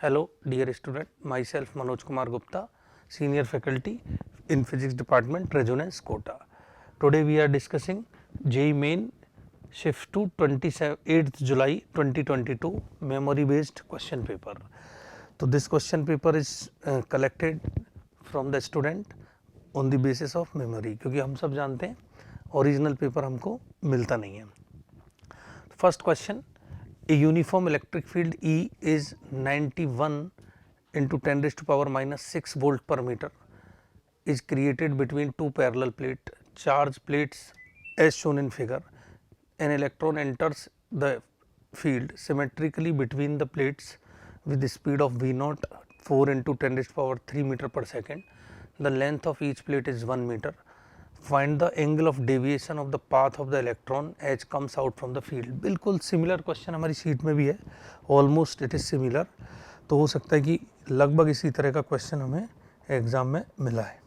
Hello dear student, myself Manoj Kumar Gupta, senior faculty in physics department, Resonance, Kota. Today we are discussing JEE Main shift to 28th July 2022 memory based question paper. So this question paper is collected from the student on the basis of memory, क्योंकि हम सब जानते हैं original paper हमको मिलता नहीं है. First question, a uniform electric field E is 91 into 10 raised to power minus 6 volt per meter is created between two parallel charge plates as shown in figure. An electron enters the field symmetrically between the plates with the speed of V naught 4 into 10 raised to power 3 meter per second. The length of each plate is 1 meter. Find the angle of deviation of the path of the electron as comes out from the field. बिल्कुल similar question हमारी sheet में भी है, almost it is similar. तो हो सकता है कि लगभग इसी तरह का क्वेश्चन हमें एग्जाम में मिला है.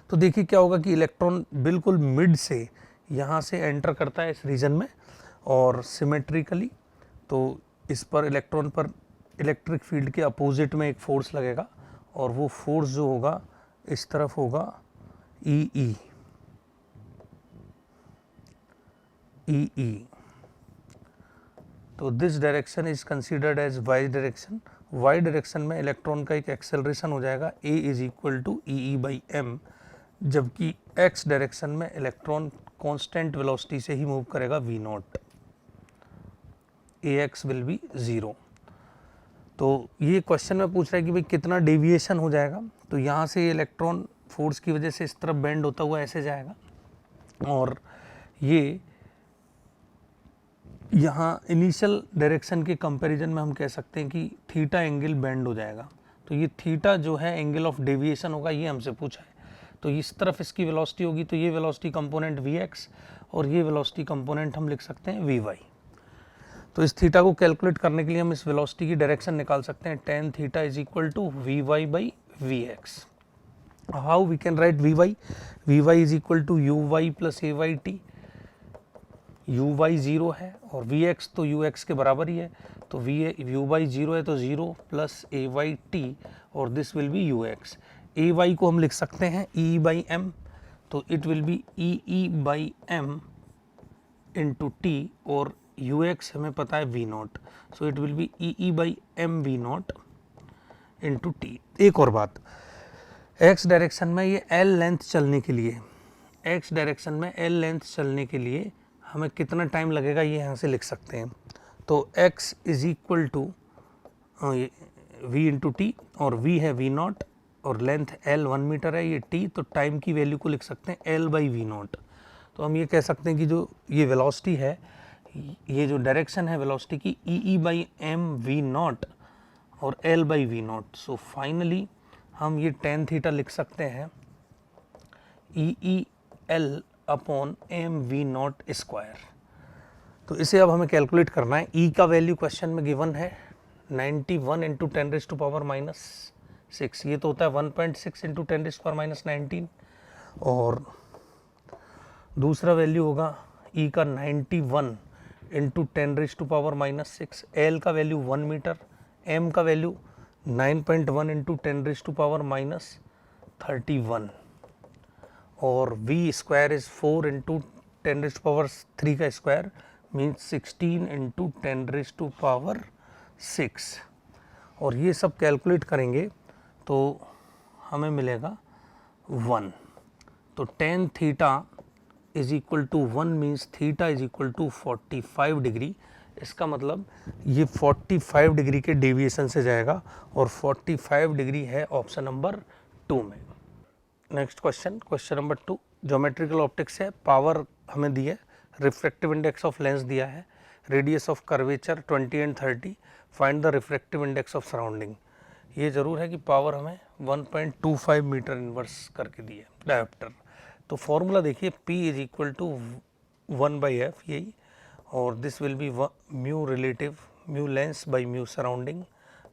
तो देखिए क्या होगा कि इलेक्ट्रॉन बिल्कुल मिड से यहाँ से एंटर करता है इस रीजन में और सिमेट्रिकली, तो इस पर इलेक्ट्रॉन पर इलेक्ट्रिक फील्ड के अपोजिट में एक फोर्स लगेगा और वो फोर्स जो होगा इस तरफ होगा EE. तो this direction is considered as Y direction. Y direction में इलेक्ट्रॉन का एक एक्सेलरेशन हो जाएगा A is equal to EE/m, जबकि x डायरेक्शन में इलेक्ट्रॉन कांस्टेंट वेलोसिटी से ही मूव करेगा V not. AX will be 0. तो ये क्वेश्चन में पूछ रहा है कि भाई कितना डेविएशन हो जाएगा. तो यहाँ से इलेक्ट्रॉन फोर्स की वजह से इस तरफ बेंड होता हुआ ऐसे जाएगा और ये यहाँ इनिशियल डायरेक्शन के कंपैरिजन में हम कह सकते हैं कि थीटा एंगल बेंड हो जाएगा. तो ये थीटा जो है एंगल ऑफ डेविएशन होगा, ये हमसे पूछा है. तो इस तरफ इसकी वेलोसिटी होगी, तो ये वेलोसिटी कंपोनेंट Vx और ये वेलोसिटी कंपोनेंट हम लिख सकते हैं Vy. तो इस थीटा को कैलकुलेट करने के लिए हम इस वेलोसिटी की डायरेक्शन निकाल सकते हैं. tan theta is equal to Vy/Vx. How we can write Vy? Vy is equal to Uy plus Ayt. Uy 0 है और Vx तो Ux के बराबर ही है, तो Uy 0 है तो 0 प्लस Ayt और this will B Ux. Ay को हम लिख सकते हैं E/m, तो it will B E/m into T और Ux हमें पता है V not, so it will B E/m V not into T. एक और बात, x डायरेक्शन में ये L लेंथ चलने के लिए, x डायरेक्शन में L लेंथ चलने के लिए हमें कितना टाइम लगेगा ये यहाँ से लिख सकते हैं. तो x is equal to v into T और v है V नॉट और लेंथ L 1 मीटर है, ये t, तो टाइम की वैल्यू को लिख सकते हैं L/V नॉट. तो हम ये कह सकते हैं कि जो ये वेलोसिटी है, ये जो डायरेक्शन है वेलोसिटी की E/m V नॉट और L/V नॉट. सो फाइनली हम ये tan थीटा लिख सकते हैं EEL/m/v नॉट स्क्वायर. तो इसे अब हमें कैलकुलेट करना है. E का वैल्यू क्वेश्चन में गिवन है 91 into 10 raise to power minus 6, ये तो होता है 1.6 into 10 raise to power minus 19. और दूसरा वैल्यू होगा E का 91 into 10 raise to power minus 6. L का वैल्यू 1 मीटर, M का value 9.1 into 10 raise to power minus 31 और V square is 4 into 10 raise to power 3 का square means 16 into 10 raise to power 6. और ये सब कैलकुलेट करेंगे तो हमें मिलेगा 1. तो tan theta is equal to 1 means theta is equal to 45 degree. इसका मतलब ये 45 डिग्री के डेविएशन से जाएगा और 45 डिग्री है ऑप्शन नंबर 2 में. Next question, question number 2 geometrical optics है. पावर हमें दी है, रिफ्रैक्टिव इंडेक्स ऑफ लेंस दिया है, radius of curvature 20 and 30, find the refractive index of surrounding. ये जरूर है कि पावर हमें 1.25 मीटर इनवर्स करके दी है डायोप्टर. तो फॉर्मूला देखिए, P is equal to 1/f यही, और this will B mu relative, mu lens by mu surrounding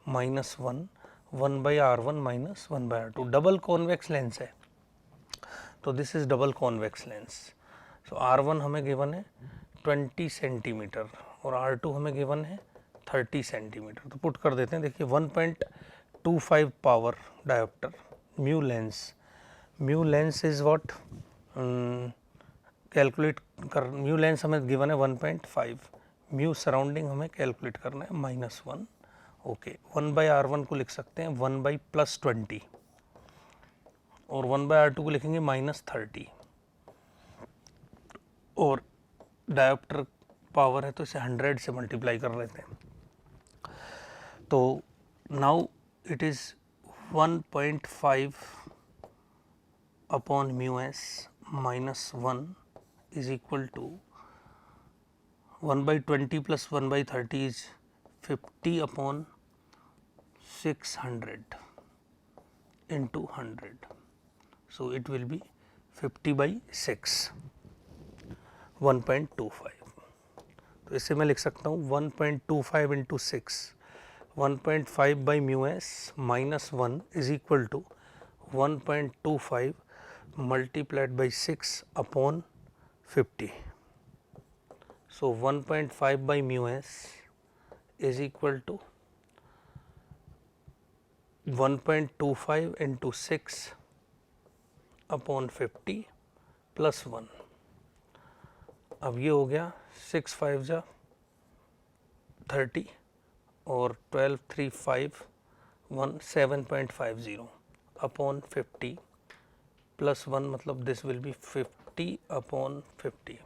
minus 1/r1 minus 1/r2. Double convex lens है तो this is double convex lens. So R1 हमें given है 20 centimetre और R2 हमें given है 30 centimetre. तो पुट कर देते हैं, देखिए 1.25 power dioptre, mu lens is what, calculate कर, म्यू लेंस हमें गिवन है 1.5, म्यू सराउंडिंग हमें कैलकुलेट करना है -1। ओके, 1/r1 को लिख सकते हैं 1/+20 और 1/r2 को लिखेंगे -30 और डायोप्टर पावर है तो इसे 100 से मल्टीप्लाई कर लेते हैं। तो now it is 1.5 upon mu S -1 is equal to 1/20 plus 1/30 is 50 upon 600 into 100, so it will be 50/6, 1.25। तो इसे मैं लिख सकता हूँ 1.25 into 6, 1.5 by mu s -1 is equal to 1.25 multiplied by 6 upon 50, so 1.5 by mu s is equal to 1.25 into 6 upon 50 plus 1। अब ये हो गया 6 5 जा 30 और 12 3 5 1 7.50 अपॉन 50 प्लस 1, मतलब दिस विल बी 50 अपॉन 50।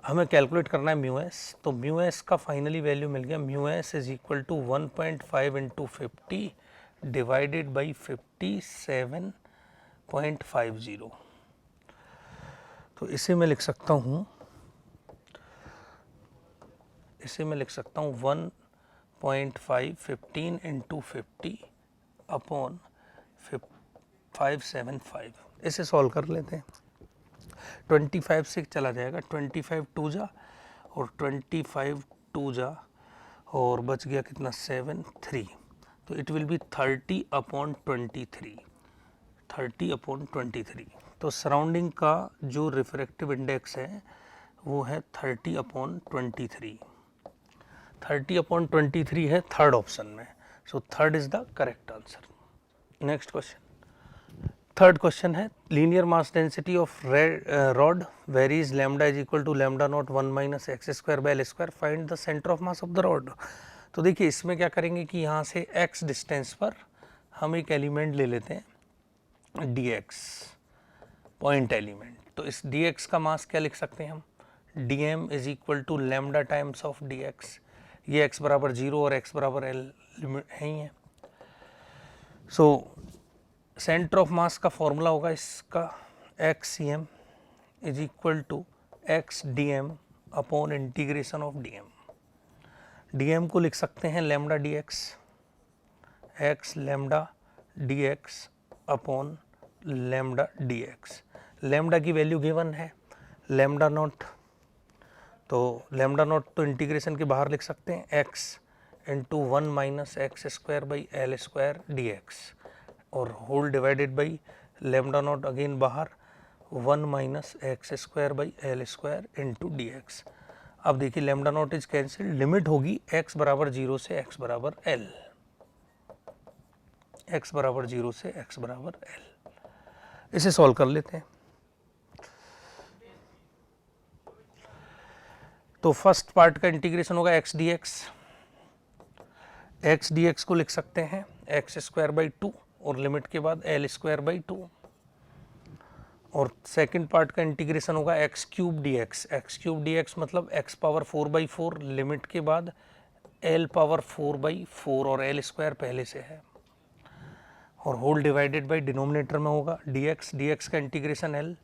हमें कैलकुलेट करना है म्यू एस, तो म्यू एस का फाइनली वैल्यू मिल गया, mu S is equal to 1.5 into 50 divided by 57.50। तो इसे मैं लिख सकता हूँ 1.5 15 इंटू 50 अपॉन 575। इसे सॉल्व कर लेते हैं, 25 से चला जाएगा, 25 2 जा और 25 2 जा और बच गया कितना 7 3, तो it will B 30 upon 23, 30 upon 23। तो सराउंडिंग का जो रिफ्रैक्टिव इंडेक्स है वो है 30 अपॉन 23, 30 अपॉन 23 है थर्ड ऑप्शन में, so third is the correct answer. Next question, third question है linear mass density of rod varies lambda is equal to lambda not 1 minus x square by L square, find the centre of mass of the rod. तो देखिए इसमें क्या करेंगे कि यहाँ से x distance पर हम एक एलिमेंट ले लेते हैं dx, पॉइंट एलिमेंट। तो इस dx का मास क्या लिख सकते हैं हम, dm is equal to lambda times of dx, ये x बराबर 0 और x बराबर l लिमिट है ही है। सो सेंटर ऑफ मास का फॉर्मूला होगा इसका xcm is equal to x dm upon integration of dm। dm को लिख सकते हैं lambda dx, x lambda dx upon lambda dx। Lambda की वैल्यू गिवन है लैम्डा नॉट, तो लैम्डा नॉट तो इंटीग्रेशन के बाहर लिख सकते हैं x into 1 minus x square by L square D X और whole divided by lambda not again बाहर 1 minus x square by L square into D x. अब देखिए lambda naught is cancel, limit होगी x बराबर 0 से x बराबर l, x बराबर 0 से x बराबर l। इसे सॉल्व कर लेते हैं। तो फर्स्ट पार्ट का इंटीग्रेशन होगा x dx को लिख सकते हैं एक्स स्क्वायर बाई 2 और लिमिट के बाद एल स्क्वायर बाई 2, और सेकंड पार्ट का इंटीग्रेशन होगा एक्स क्यूब डी एक्स मतलब x पावर 4/4 लिमिट के बाद l पावर 4/4 और l स्क्वायर पहले से है, और होल डिवाइडेड बाई डिनोमिनेटर में होगा dx का इंटीग्रेशन l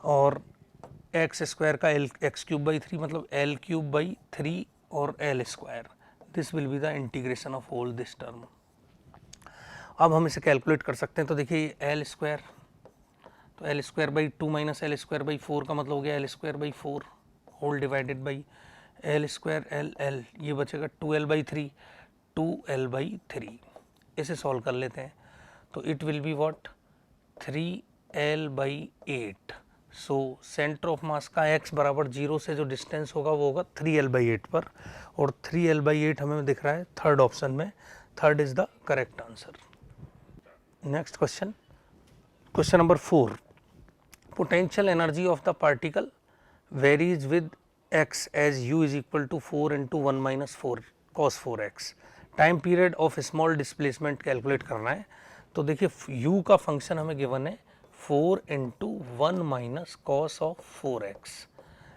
और एक्स स्क्वायर का एक्स क्यूब बाई 3 मतलब l क्यूब बाई 3 और l square, this will be the integration of whole this term. अब हम इसे कैलकुलेट कर सकते हैं। तो देखिए l स्क्वायर, तो l square by 2 minus L square by 4 का मतलब हो गया l square by 4 whole divided by L square l, ये बचेगा 2l बाई 3, 2l बाई 3। इसे सॉल्व कर लेते हैं। तो it will be what 3l by 8, so centre of मास का x बराबर 0 से जो डिस्टेंस होगा वो होगा 3l/8 पर, और 3l/8 हमें दिख रहा है थर्ड ऑप्शन में, third is the correct answer. Next question, question number 4, potential energy of the particle varies with x as u is equal to 4 × 1 - 4 cos 4x। Time period of small displacement calculate करना है। तो देखिए u का function हमें given है 4 × 1 - cos of 4x।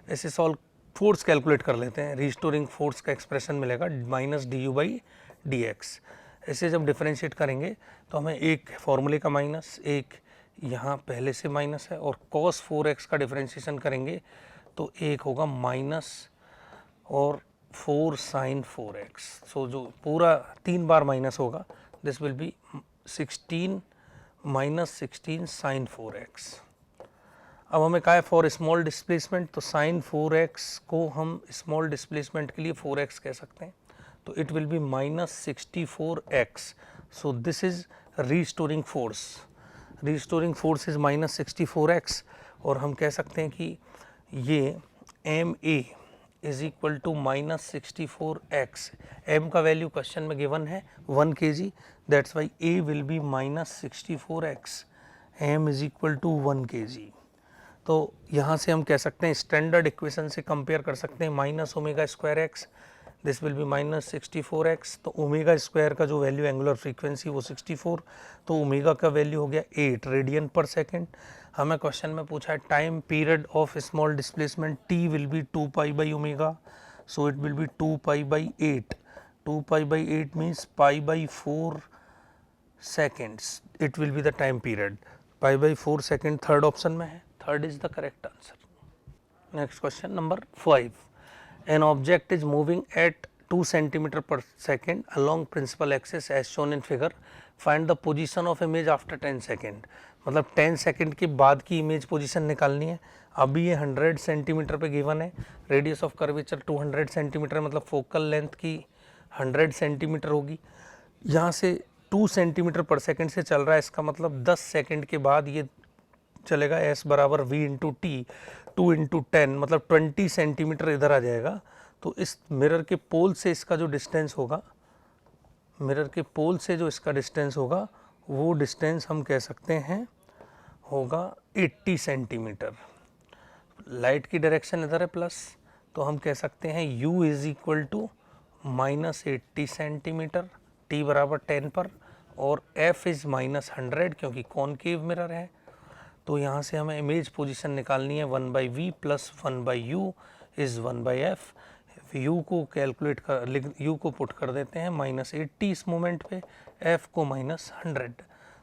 ऐसे solve force calculate कर लेते हैं, रिस्टोरिंग फोर्स का एक्सप्रेशन मिलेगा -du/dx। ऐसे जब डिफरेंशिएट करेंगे तो हमें एक फॉर्मूले का माइनस, एक यहाँ पहले से माइनस है, और cos 4x का डिफरेंशिएशन करेंगे तो एक होगा माइनस और 4 sin 4x। सो जो पूरा 3 बार माइनस होगा, this will B 16 - 16 sin 4x। अब हमें कहा है फॉर स्मॉल डिस्प्लेसमेंट, तो sin 4x को हम स्मॉल डिस्प्लेसमेंट के लिए 4x कह सकते हैं, तो it will be -64x। So this is restoring force, restoring force is -64x, और हम कह सकते हैं कि ये ma is equal to -64x। m का वैल्यू क्वेश्चन में गिवन है 1 kg, that's why a will be -64x, m is equal to 1 kg। तो यहाँ से हम कह सकते हैं स्टैंडर्ड इक्वेशन से कंपेयर कर सकते हैं, -ω²x, this will be -64x। तो ओमेगा स्क्वायर का जो वैल्यू एंगुलर फ्रीक्वेंसी वो 64, तो ओमेगा का वैल्यू हो गया 8 रेडियन पर सेकेंड। हमें क्वेश्चन में पूछा है time period of small displacement t will be 2π/ω, so it will be 2π/8। 2π/8 means π/4 seconds, it will be the time period. π/4 second third option में है, third is the correct answer. Next question number 5, an object is moving at 2 cm/s along principal axis as shown in figure, find the position of image after 10 second. मतलब 10 second के बाद की image position निकालनी है। अभी ये 100 centimetre पे given है, रेडियस ऑफ कर्वेचर 200 सेंटीमीटर, मतलब फोकल लेंथ की 100 सेंटीमीटर होगी। यहाँ से 2 cm/s से चल रहा है, इसका मतलब 10 सेकेंड के बाद ये चलेगा s बराबर v × t, 2 × 10 मतलब 20 सेंटीमीटर इधर आ जाएगा। तो इस मिरर के पोल से इसका जो डिस्टेंस होगा, मिरर के पोल से जो इसका डिस्टेंस होगा वो डिस्टेंस हम कह सकते हैं होगा 80 सेंटीमीटर। लाइट की डायरेक्शन इधर है प्लस, तो हम कह सकते हैं u is equal to -80 centimetre, t बराबर 10 पर, और f इज -100 क्योंकि कॉनकेव मिरर है। तो यहाँ से हमें इमेज पोजीशन निकालनी है 1/v + 1/u is 1/f। u को कैलकुलेट कर, u को पुट कर देते हैं -80 इस मोमेंट पे, f को -100।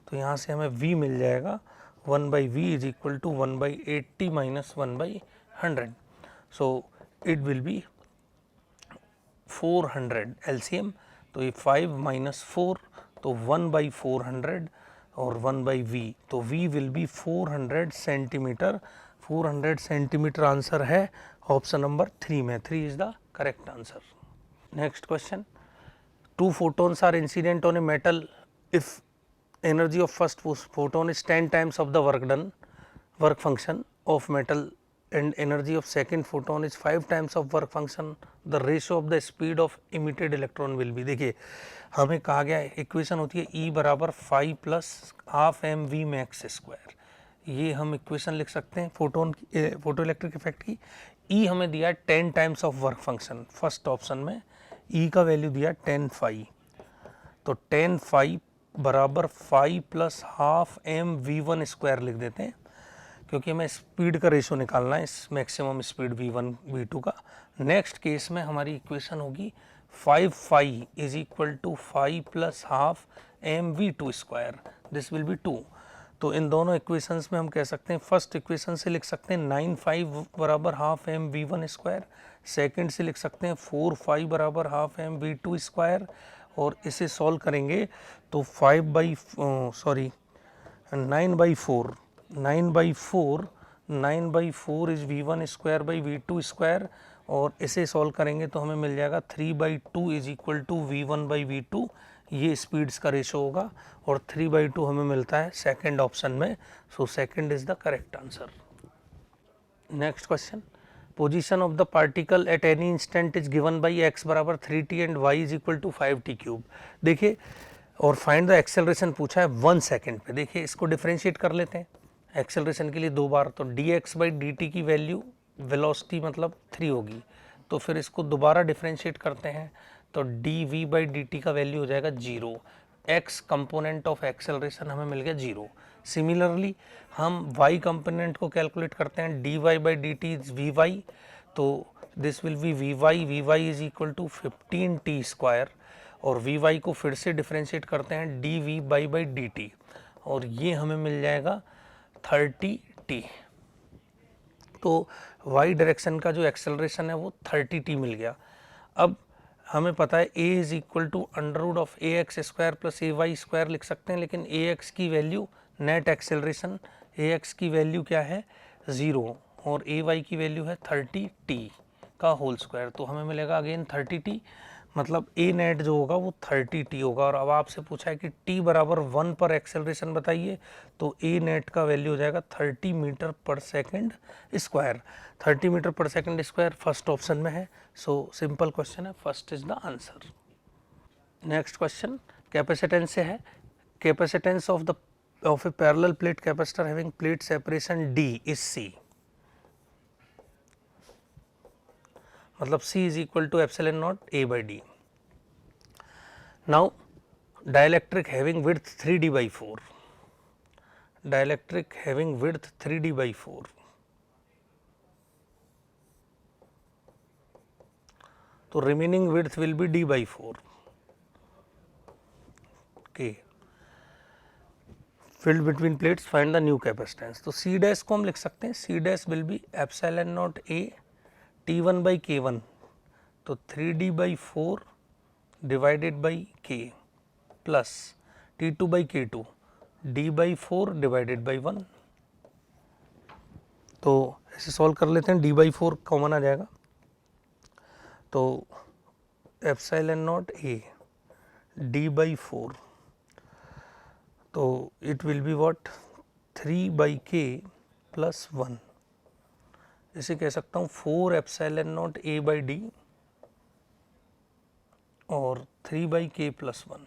तो यहाँ से हमें v मिल जाएगा 1/v is equal to 1/80 - 1/100। So it will be 400 LCM। तो ये 5 - 4, तो 1/400 और 1/v, तो v will be 400 centimetre. 400 centimetre answer है ऑप्शन नंबर 3 में, 3 is the correct answer. Next question, 2 photons are incident on a metal if energy of first photon is 10 times of the work function of metal and energy of second photon is 5 times of work function, the ratio of the speed of emitted electron will be। देखिए हमें कहा गया equation होती है E बराबर 5 + ½ mv max square. ये हम equation लिख सकते हैं फोटोन की, फोटो इलेक्ट्रिक इफेक्ट की। E हमें दिया 10 times of work function, first option में E का वैल्यू दिया 10 फाई, तो 10 फाई बराबर 5 + ½ mv1 स्क्वायर लिख देते हैं, क्योंकि हमें स्पीड का रेशो निकालना है, इस मैक्सिमम स्पीड v1 v2 का। नेक्स्ट केस में हमारी इक्वेशन होगी 5 phi is equal to 5 + ½ mv2 square, this will be 2। तो इन दोनों इक्वेशंस में हम कह सकते हैं, फर्स्ट इक्वेशन से लिख सकते हैं 9 फाई बराबर ½ mv1 स्क्वायर, सेकेंड से लिख सकते हैं 4 फाई बराबर ½ mv2 स्क्वायर, और इसे सॉल्व करेंगे तो 9/4 is v1 square by v2 square, और इसे सॉल्व करेंगे तो हमें मिल जाएगा 3/2 इज इक्वल टू v1/v2। ये स्पीड्स का रेशो होगा, और 3/2 हमें मिलता है सेकंड ऑप्शन में, so second is the correct answer. Next question, position of the particle at any instant is given by x बराबर 3t and y is equal to 5t cube. देखिए, और फाइंड द एक्सेलरेशन पूछा है 1 second पे। देखिए इसको differentiate कर लेते हैं एक्सेलरेशन के लिए दो बार, तो dx बाई dt की वैल्यू वेलोसिटी मतलब 3 होगी, तो फिर इसको दोबारा डिफ्रेंशिएट करते हैं तो dv बाई dt का वैल्यू हो जाएगा 0। x कंपोनेंट ऑफ एक्सेलरेशन हमें मिल गया 0। सिमिलरली हम y कंपोनेंट को कैलकुलेट करते हैं, dy by dt is vy, तो this will be vy is equal to 15t square, और vy को फिर से डिफ्रेंशिएट करते हैं dv बाई dt, और ये हमें मिल जाएगा 30t। तो y डायरेक्शन का जो एक्सेलरेशन है वो 30t मिल गया। अब हमें पता है a is equal to under root of A X square plus A Y square लिख सकते हैं, लेकिन ए एक्स की value net acceleration A X की वैल्यू क्या है 0 और ए वाई की वैल्यू है 30t का होल स्क्वायर, तो हमें मिलेगा अगेन 30t, मतलब ए नेट जो होगा वो 30t होगा। और अब आपसे पूछा है कि t बराबर 1 पर एक्सेलरेशन बताइए, तो ए नेट का वैल्यू हो जाएगा 30 मीटर पर सेकेंड स्क्वायर। 30 मीटर पर सेकेंड स्क्वायर फर्स्ट ऑप्शन में है, सो सिंपल क्वेश्चन है, first is the answer. Next question capacitance से है, capacitance of A parallel plate capacitor having plate separation d is c, मतलब c is equal to epsilon naught a by d. Now dielectric having width 3d by 4, dielectric having width 3d by 4, तो remaining width will be d by 4, okay, filled between plates, find the new capacitance। तो c dash को हम लिख सकते हैं, c dash will be epsilon naught a T1 by K1, तो 3D by 4 divided by K plus T2 by K2 D by 4 divided by 1, तो ऐसे solve कर लेते हैं, D by 4 कॉमन आ जाएगा, तो epsilon not A D by 4, तो it will be what 3 by K plus 1, इसे कह सकता हूँ 4 epsilon not a by D और 3 बाई के plus 1,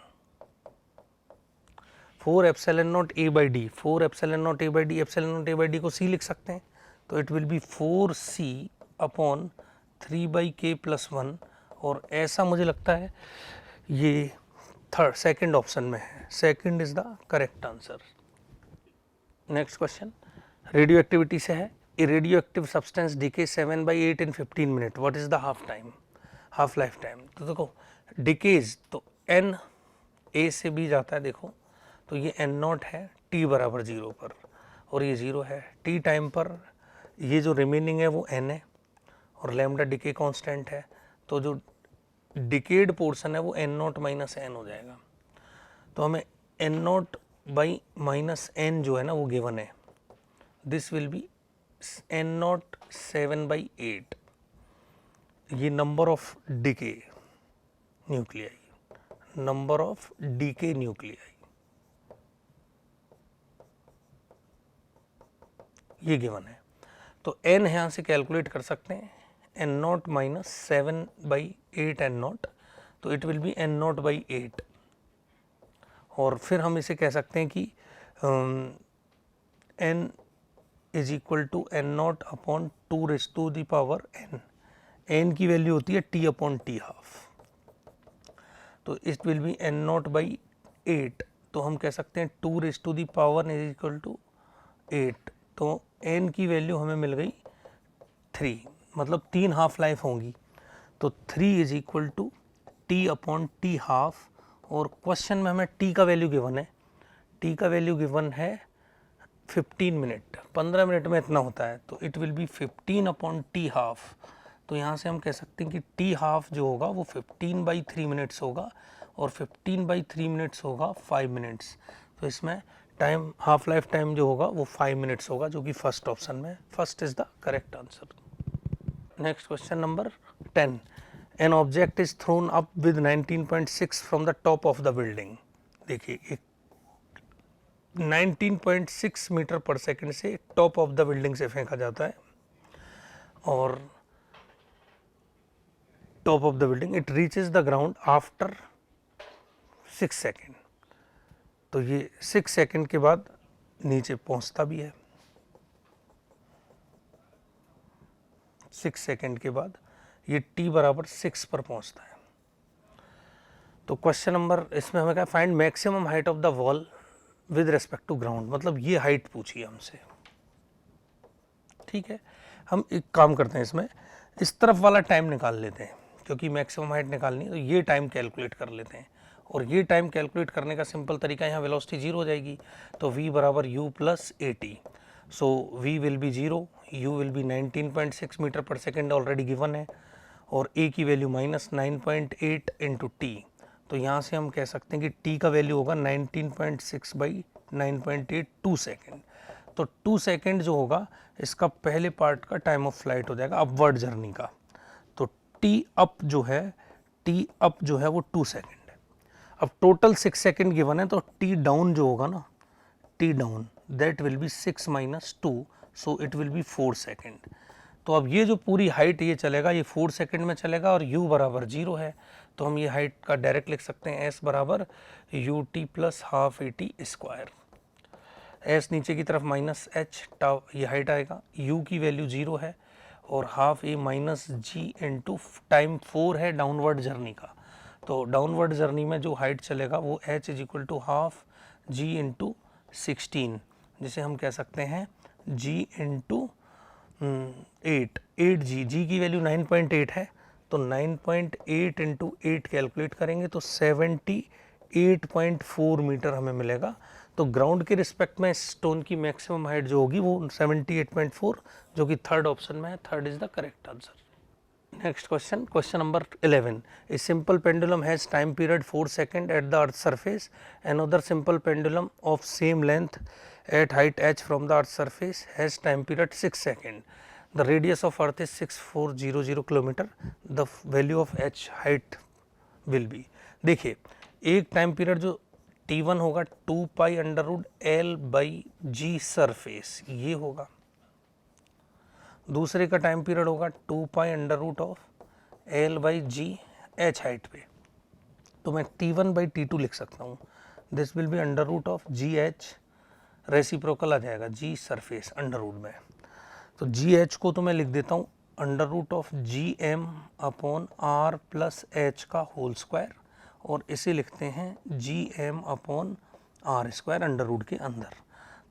4 epsilon not a by D, 4 epsilon not a by D, epsilon not a by D को c लिख सकते हैं, तो it will B 4c upon 3 by के प्लस 1, और ऐसा मुझे लगता है ये सेकंड ऑप्शन में है, second is the correct answer. Next question radio activity से है, a radioactive substance decays 7 by 8 in 15 minutes, what is the half life time। तो देखो डिकेज तो n a से b जाता है, देखो तो ये n नॉट है t बराबर 0 पर, और ये 0 है t टाइम पर, ये जो रिमेनिंग है वो n है और लैम्डा डिके कांस्टेंट है, तो जो डिकेड पोर्शन है वो n नॉट माइनस n हो जाएगा, तो हमें n naught by minus n जो है ना वो गिवन है, this will be n not 7 by 8, ये number of decay nuclei, number of decay nuclei, ये गिवन है, तो n यहाँ से कैलकुलेट कर सकते हैं, n not minus 7 by 8 n not, तो it will be n not by 8, और फिर हम इसे कह सकते हैं कि n is equal to N naught upon 2 raise to the power n, n की वैल्यू होती है t अपॉन t हाफ, तो it will be n naught by 8, तो हम कह सकते हैं 2 raise to the power is equal to 8, तो n की वैल्यू हमें मिल गई 3, मतलब 3 हाफ लाइफ होंगी, तो 3 is equal to t upon t half, और क्वेश्चन में हमें t का वैल्यू गिवन है, t का वैल्यू गिवन है 15 मिनट, 15 मिनट में इतना होता है, तो it will B 15 upon T half, तो यहाँ से हम कह सकते हैं कि टी हाफ जो होगा वो 15 बाई 3 मिनट्स होगा, और 15 बाई 3 मिनट्स होगा 5 मिनट्स, तो इसमें टाइम हाफ लाइफ टाइम जो होगा वो 5 मिनट्स होगा, जो कि फर्स्ट ऑप्शन में, first is the correct answer. Next question number 10, an object is throne up with 19.6 from the top of the building. देखिए एक 19.6 मीटर पर सेकंड से टॉप ऑफ द बिल्डिंग से फेंका जाता है, और top of the building, it reaches the ground after 6 second. तो ये 6 सेकेंड के बाद नीचे पहुंचता भी है, 6 सेकेंड के बाद ये t बराबर 6 पर पहुंचता है। तो क्वेश्चन नंबर इसमें हमें क्या, find maximum height of the wall with respect to ground, मतलब ये हाइट पूछी है हमसे। ठीक है, हम एक काम करते हैं, इसमें इस तरफ वाला टाइम निकाल लेते हैं, क्योंकि मैक्सिमम हाइट निकालनी है तो ये टाइम कैलकुलेट कर लेते हैं। और ये टाइम कैलकुलेट करने का सिंपल तरीका, यहाँ वेलोसिटी 0 हो जाएगी, तो v बराबर u plus at। So v will be 0, u will be 19.6 metre पर सेकेंड ऑलरेडी गिवन है, और a की वैल्यू -9.8 इंटू टी। तो यहाँ से हम कह सकते हैं कि t का वैल्यू होगा 19.6 बाई 9.8, 2 सेकेंड। तो 2 सेकेंड जो होगा इसका पहले पार्ट का टाइम ऑफ फ्लाइट हो जाएगा अपवर्ड जर्नी का। तो t अप जो है वो 2 सेकेंड है। अब टोटल 6 सेकेंड गिवन है, तो t डाउन जो होगा ना, t down that will B 6 minus 2, so it will B 4 second. तो अब ये जो पूरी हाइट ये चलेगा, ये 4 सेकेंड में चलेगा, और u बराबर 0 है, तो हम ये हाइट का डायरेक्ट लिख सकते हैं s बराबर ut plus half at square. s नीचे की तरफ माइनस h टाउ, ये हाइट आएगा, u की वैल्यू 0 है, और half a minus g into time 4 है डाउनवर्ड जर्नी का। तो डाउनवर्ड जर्नी में जो हाइट चलेगा वो h is equal to half g into 16, जिसे हम कह सकते हैं g इंटू 8 g की वैल्यू 9.8 है, तो 9.8 इंटू 8 कैलकुलेट करेंगे तो 78.4 मीटर हमें मिलेगा। तो ग्राउंड के रिस्पेक्ट में स्टोन की मैक्सिमम हाइट जो होगी वो 78.4, जो कि थर्ड ऑप्शन में है, third is the correct answer. Next question, question number 11, a simple pendulum has time period 4 second at the earth surface, another simple pendulum of same length at height h from the earth surface has time period 6 second. The radius of earth is 6400 kilometre, the value of h height will be। देखिए, एक time period जो t1 होगा 2 pi under root l by G surface, ये होगा। दूसरे का time period होगा 2 pi under root of l by G h height पे, तो मैं t1 बाई t2 लिख सकता हूँ। This will be under root of G H, reciprocal आ जाएगा जी सरफेस अंडर रूट में, तो जी एच को तो मैं लिख देता हूँ under root of G M upon R plus H का होल स्क्वायर, और इसे लिखते हैं G M upon R square under root के अंदर।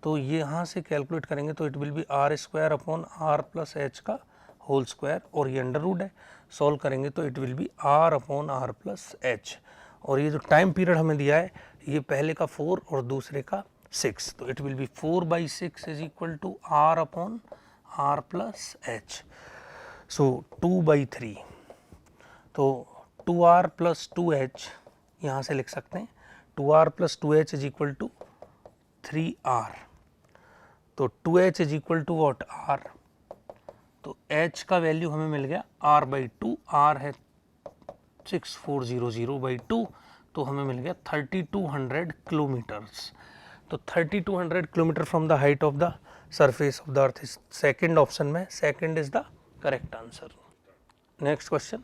तो ये यहाँ से कैलकुलेट करेंगे तो it will be R square upon R plus H का होल स्क्वायर, और ये अंडर रूट है, सॉल्व करेंगे तो it will be R upon R plus H. और ये जो टाइम पीरियड हमें दिया है, ये पहले का 4 और दूसरे का 6, तो it will be 4/6 is equal to R upon R plus H, so 2/3, तो 2r प्लस 2h यहाँ से लिख सकते हैं, 2r plus 2h is equal to 3r, तो 2h is equal to what r, तो h का वैल्यू हमें मिल गया r/2, r है 6400/2, तो हमें मिल गया 3200 किलोमीटर्स। तो 3200 kilometre from the height of the surface of the earth is second option में, second is the correct answer. Next question,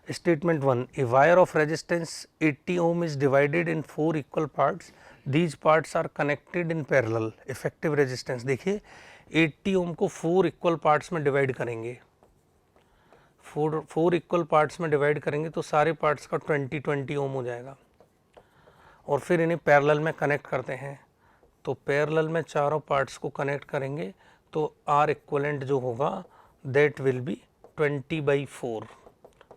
statement 1, a wire of resistance 80 ohm is divided in 4 equal parts, these parts are connected in parallel, effective resistance। देखिए 80 ohm को 4 equal parts में divide करेंगे, 4 equal parts में divide करेंगे तो सारे parts का 20 ओम हो जाएगा, और फिर इन्हें पैरेलल में कनेक्ट करते हैं, तो पैरेलल में चारों पार्ट्स को कनेक्ट करेंगे तो आर इक्वलेंट जो होगा that will be 20/4,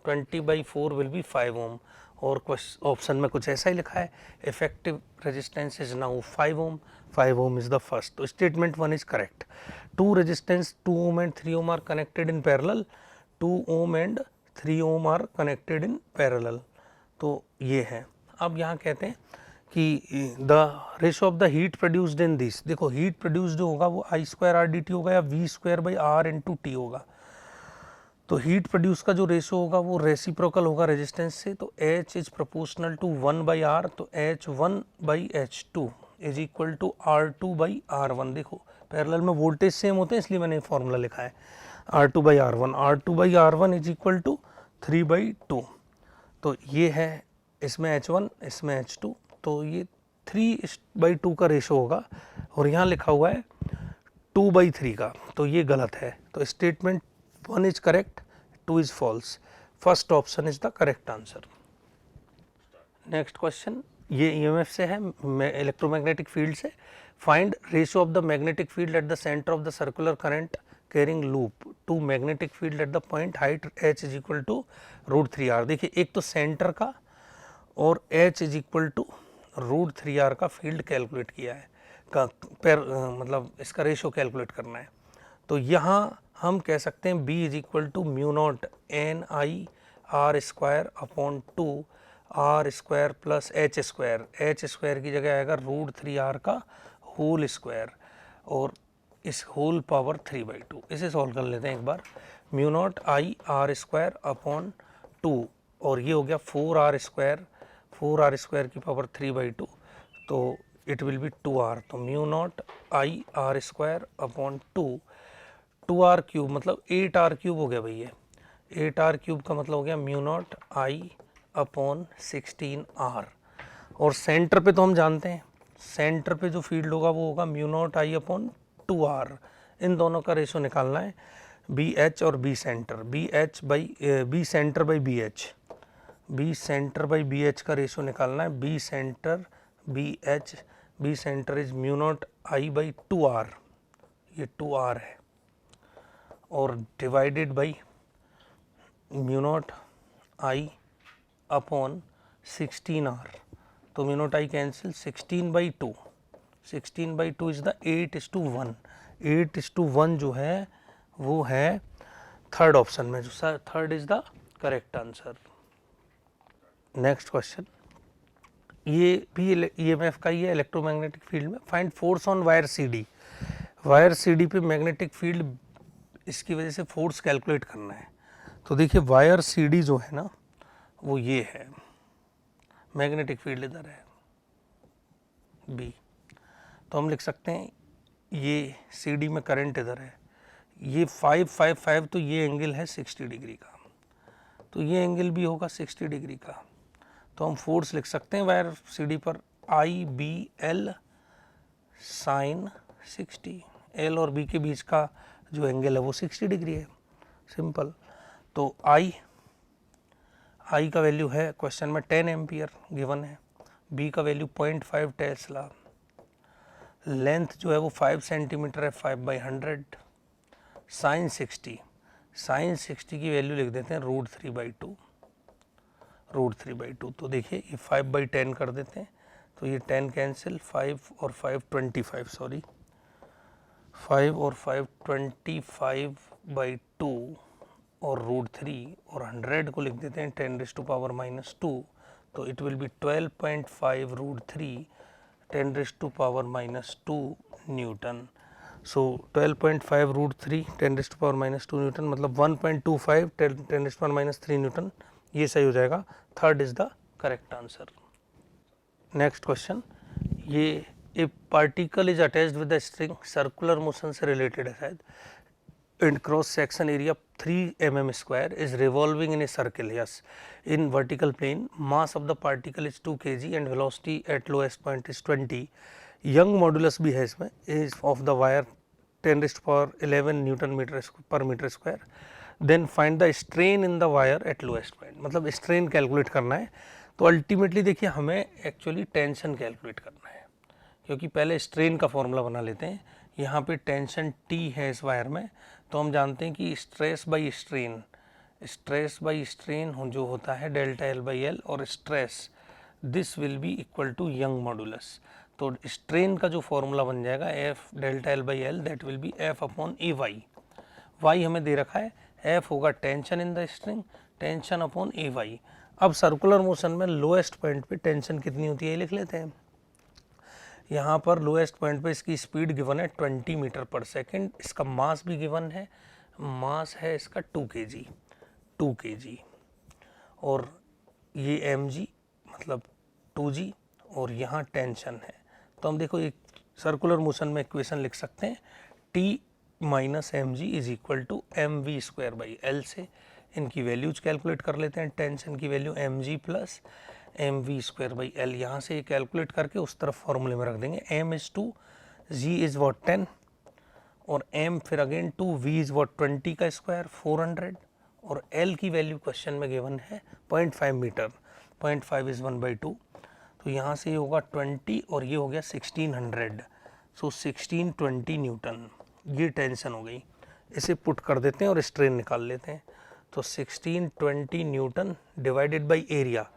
20/4 will be 5 ohm, और ऑप्शन में कुछ ऐसा ही लिखा है, effective resistance is now 5 ohm, 5 ohm is the first, तो statement 1 is correct. 2 resistance 2 ohm and 3 ohm are connected in parallel, 2 ohm and 3 ohm are connected in parallel, तो ये है। अब यहाँ कहते हैं कि the ratio of the heat produced in this, देखो हीट प्रोड्यूस्ड जो होगा वो I²R/dt होगा या V²/R/T होगा, तो हीट प्रोड्यूस का जो रेशो होगा वो रेसिप्रोकल होगा रेजिस्टेंस से, तो H is proportional to 1/R, तो H1/H2 is equal to R2/R1। देखो पैरेलल में वोल्टेज सेम होते हैं, इसलिए मैंने फॉर्मूला लिखा है R2/R1, R2/R1 is equal to 3/2। तो ये है, इसमें H1 इसमें H2, तो ये 3/2 का रेशो होगा, और यहाँ लिखा हुआ है 2/3 का, तो ये गलत है। तो statement 1 is correct, 2 is false, first option is the correct answer. Next question, ये ईएमएफ से है, इलेक्ट्रोमैग्नेटिक फील्ड से। Find ratio of the magnetic field at the centre of the circular current carrying loop to magnetic field at the point height h is equal to √3r। देखिए, एक तो centre का और h is equal to √3r का field calculate किया है, मतलब इसका रेशियो कैलकुलेट करना है। तो यहाँ हम कह सकते हैं B is equal to μ0 NI/r² r² प्लस h² की जगह आएगा √3r का होल स्क्वायर और इस होल पावर 3/2। इसे सॉल्व कर लेते हैं एक बार। μ0 I/r² 2 और ये हो गया 4r² की पावर 3/2, तो इट विल बी 2r। तो μ0 I/r² 2r³ मतलब 8r³ हो गया भैया। 8r³ का मतलब हो गया μ0 I/16r। और सेंटर पे तो हम जानते हैं, सेंटर पे जो फील्ड होगा वो होगा μ0 I/2r। इन दोनों का रेशो निकालना है, BH और B centre, B centre by B centre by BH का रेशो निकालना है। B centre BH, B centre is μ0 I/2r, ये 2r है, और डिवाइडेड बाई μ0 I/16r। तो μ0 I कैंसिल, 16/2, 16/2 इज द 8:1। 8:1 जो है वो है थर्ड ऑप्शन में, जो third is the correct answer. Next question, ये भी ईएमएफ का ही है, इलेक्ट्रोमैग्नेटिक फील्ड में। Find force on wire CD। Wire CD पे मैग्नेटिक फील्ड, इसकी वजह से फोर्स कैलकुलेट करना है। तो देखिए, वायर CD जो है ना वो ये है, मैग्नेटिक फील्ड इधर है B, तो हम लिख सकते हैं ये CD में करंट इधर है, ये 555, तो ये एंगल है 60 डिग्री का, तो ये एंगल भी होगा 60 डिग्री का। तो हम फोर्स लिख सकते हैं वायर CD पर IBL साइन 60। L और B के बीच का जो एंगल है वो 60 डिग्री है, सिंपल। तो I का वैल्यू है क्वेश्चन में 10 एम्पियर गिवन है, B का वैल्यू 0.5 टेस्ला, लेंथ जो है वो 5 सेंटीमीटर है, 5/100, साइन 60 की वैल्यू लिख देते हैं √3/2, √3/2। तो देखिए, ये 5/10 कर देते हैं, तो ये 10 कैंसिल, 5 और 5 25, सॉरी 5 और 5 25/2 और √3 और 100 को लिख देते हैं 10⁻⁻², तो it will be 12.5 √3 10⁻⁻² newton. So 12.5 √3 10⁻⁻² newton मतलब 1.25 10⁻³ न्यूटन, ये सही हो जाएगा। Third is the correct answer. Next question, ये a particle is attached with the string, circular motion से रिलेटेड है शायद, and cross section area 3 mm² is revolving in a circle, yes, in vertical plane. Mass of the particle is 2 kg and velocity at lowest point is 20. Young modulus भी है इसमें, is of the wire 10⁻11 Newton per meter square. Then find the strain in the wire at lowest point, मतलब strain calculate करना है। तो ultimately देखिए, हमें actually tension calculate करना है, क्योंकि पहले स्ट्रेन का फॉर्मूला बना लेते हैं। यहाँ पे टेंशन T है इस वायर में, तो हम जानते हैं कि स्ट्रेस बाई स्ट्रेन जो होता है ΔL/L, और stress this will be equal to Young modulus. तो स्ट्रेन का जो फॉर्मूला बन जाएगा F ΔL/L, that will be F/AY। y हमें दे रखा है, F होगा tension in the string, tension upon AY। अब सर्कुलर मोशन में लोएस्ट पॉइंट पे टेंशन कितनी होती है ये लिख लेते हैं। यहाँ पर लोएस्ट पॉइंट पे इसकी स्पीड गिवन है 20 मीटर पर सेकेंड, इसका मास भी गिवन है, मास है इसका 2 kg, और ये mg मतलब 2g, और यहाँ टेंशन है। तो हम देखो, एक सर्कुलर मोशन में इक्वेशन लिख सकते हैं T minus M G is equal to M V square by L से इनकी वैल्यूज कैलकुलेट कर लेते हैं। टेंशन की value M G plus M V square by L, यहाँ से कैलकुलेट करके उस तरफ फॉर्मूले में रख देंगे। M is 2, G is what 10 और एम फिर अगेन 2, वी इज वॉट 20 का स्क्वायर 400 और एल की वैल्यू क्वेश्चन में गिवन है 0.5 मीटर, 0.5 इज 1/2, तो यहाँ से ये होगा 20 और ये हो गया 1600, सो 1620 न्यूटन। ये टेंशन हो गई, इसे पुट कर देते हैं और स्ट्रेन निकाल लेते हैं। तो 1620 Newton divided by area,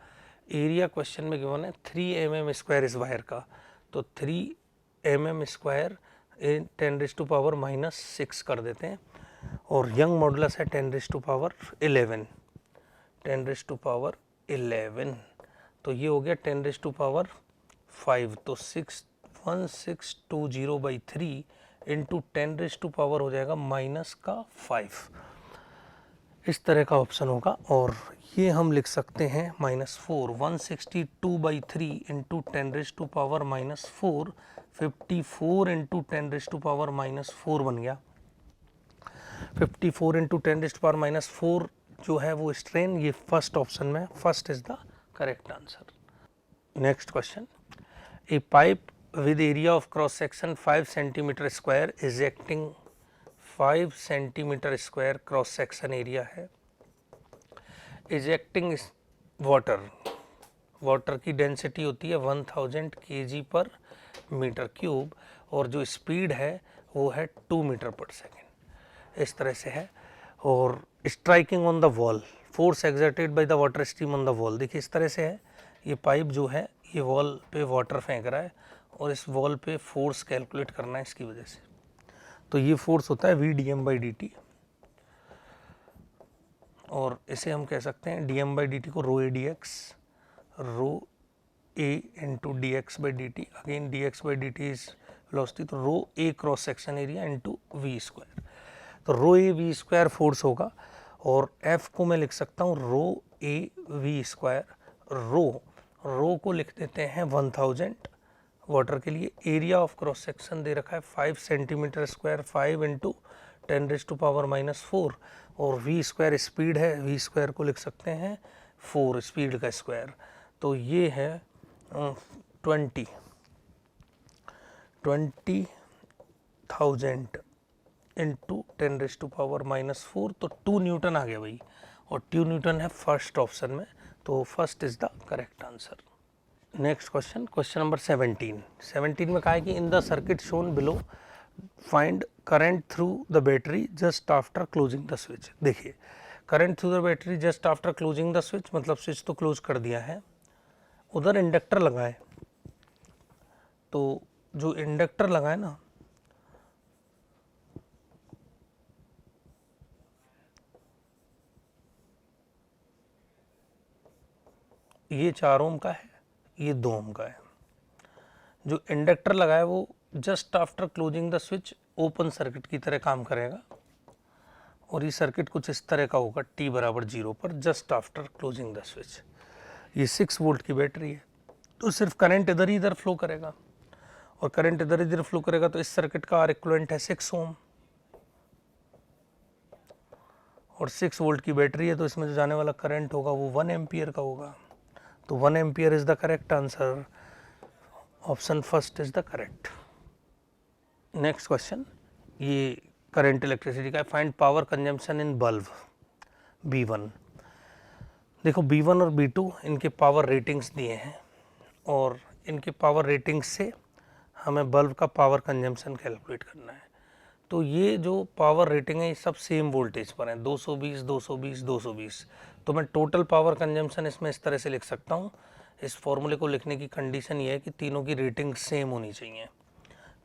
area question में गिवन है 3 mm स्क्वायर इस वायर का, तो 3 mm स्क्वायर 10⁻⁻6 कर देते हैं और यंग मॉडुलस है 10⁻11, 10⁻11, तो ये हो गया 10⁻5, तो 61620/3 इंटू 10⁻⁻ हो जाएगा -5, इस तरह का ऑप्शन होगा। और ये हम लिख सकते हैं -4, 162/3 इंटू 10⁻⁻4, 54 इंटू 10⁻⁻4 बन गया। 54 इंटू 10⁻⁻4 जो है वो स्ट्रेन, ये फर्स्ट ऑप्शन में, first is the correct answer. Next question, A pipe with area of cross section 5 centimeter square ejecting 5 centimeter square cross section area है। ejecting वाटर की डेंसिटी होती है 1000 kg/m³ और जो स्पीड है वो है 2 मीटर पर सेकेंड, इस तरह से है। और striking on the wall, force exerted by the water stream on the wall, देखिए इस तरह से है। ये पाइप जो है ये वॉल पे वाटर फेंक रहा है और इस वॉल पे फोर्स कैलकुलेट करना है इसकी वजह से, तो ये फोर्स होता है Vdm/dt और इसे हम कह सकते हैं dm/dt को rho A into dx/dt, again dx/dt is velocity, तो rho A cross section area into V square, तो rho A V square force होगा और F को मैं लिख सकता हूँ रो ए वी स्क्वायर, रो को लिख देते हैं 1000 वाटर के लिए, एरिया ऑफ क्रॉस सेक्शन दे रखा है 5 सेंटीमीटर स्क्वायर, 5 इंटू 10⁻⁻4 और वी स्क्वायर स्पीड है, वी स्क्वायर को लिख सकते हैं 4 स्पीड का स्क्वायर, तो ये है 20,000 इंटू 10⁻⁻4, तो 2 न्यूटन आ गया भाई, और 2 न्यूटन है फर्स्ट ऑप्शन में, तो first is the correct answer. Next question, question number 17 में कहा है कि in the circuit shown below find current through the battery just after closing the switch. देखिए current through the battery just after closing the switch, मतलब switch तो close कर दिया है, उधर इंडक्टर लगा है, तो जो इंडक्टर लगा है ना, ये 4 ओम का है, ये 2 ओम का है। जो इंडक्टर लगा है वो just after closing the switch open circuit की तरह काम करेगा और ये सर्किट कुछ इस तरह का होगा t = 0 पर just after closing the switch. ये 6 वोल्ट की बैटरी है, तो सिर्फ करंट इधर ही इधर फ्लो करेगा और करंट इधर इधर फ्लो करेगा, तो इस सर्किट का R इक्विवेलेंट है 6 ओम और 6 वोल्ट की बैटरी है, तो इसमें जो जाने वाला करंट होगा वो 1 एम्पियर का होगा, तो 1 ampere is the correct answer, option first is the correct. Next question, ये करंट इलेक्ट्रिसिटी का, find power consumption in bulb B1। देखो B1 और B2 इनके पावर रेटिंग्स दिए हैं और इनके पावर रेटिंग्स से हमें बल्ब का पावर कंजम्पशन कैलकुलेट करना है। तो ये जो पावर रेटिंग है ये सब सेम वोल्टेज पर है, 220 220 220, तो मैं टोटल पावर कंजम्पशन इसमें इस तरह से लिख सकता हूँ। इस फॉर्मूले को लिखने की कंडीशन ये है कि तीनों की रेटिंग सेम होनी चाहिए,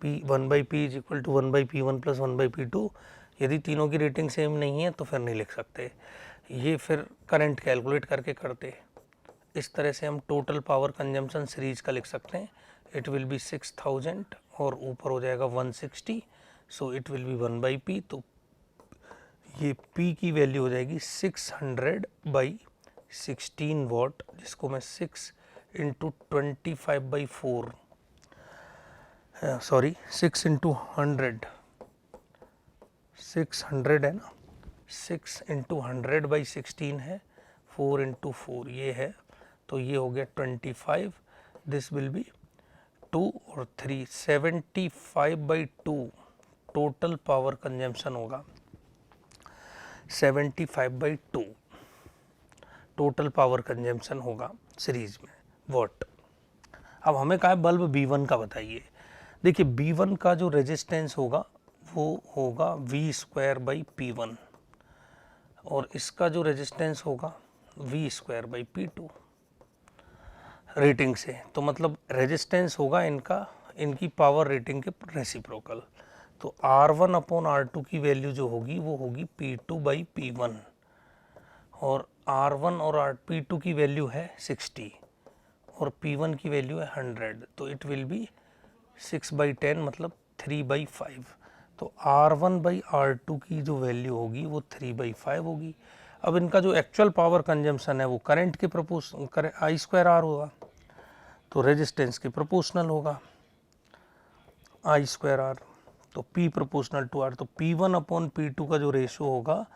P1/P is equal to 1/P1 plus 1/P2। यदि तीनों की रेटिंग सेम नहीं है तो फिर नहीं लिख सकते, ये फिर करंट कैलकुलेट करके करते। इस तरह से हम टोटल पावर कंजम्पशन सीरीज का लिख सकते हैं, इट विल बी 6000 और ऊपर हो जाएगा 160, सो इट विल बी 1/P, तो ये P की वैल्यू हो जाएगी 600/16 वाट, जिसको मैं 6 इंटू 25/4 सॉरी 6 इंटू 100, 600 है ना, 6 इंटू 100/16 है, 4 इंटू 4 ये है, तो ये हो गया 25, दिस विल बी 2 और 3, 75/2 टोटल पावर कंजम्पशन होगा, 75/2 टोटल पावर कंजम्पशन होगा सीरीज में वॉट। अब हमें कहा है बल्ब B1 का बताइए। देखिए B1 का जो रेजिस्टेंस होगा वो होगा V²/P1 और इसका जो रेजिस्टेंस होगा V²/P2 रेटिंग से, तो मतलब रेजिस्टेंस होगा इनका इनकी पावर रेटिंग के रेसिप्रोकल। तो R1/R2 की वैल्यू जो होगी वो होगी P2/P1 और R1 और P2 की वैल्यू है 60 और P1 की वैल्यू है 100, तो इट विल बी 6/10 मतलब 3/5। तो R1/R2 की जो वैल्यू होगी वो 3/5 होगी। अब इनका जो एक्चुअल पावर कंजम्पशन है वो करंट के I²R होगा, तो रेजिस्टेंस के प्रोपोर्शनल होगा I²R, तो P प्रोपोर्शनल टू R, तो P1/P2 का जो रेशो होगा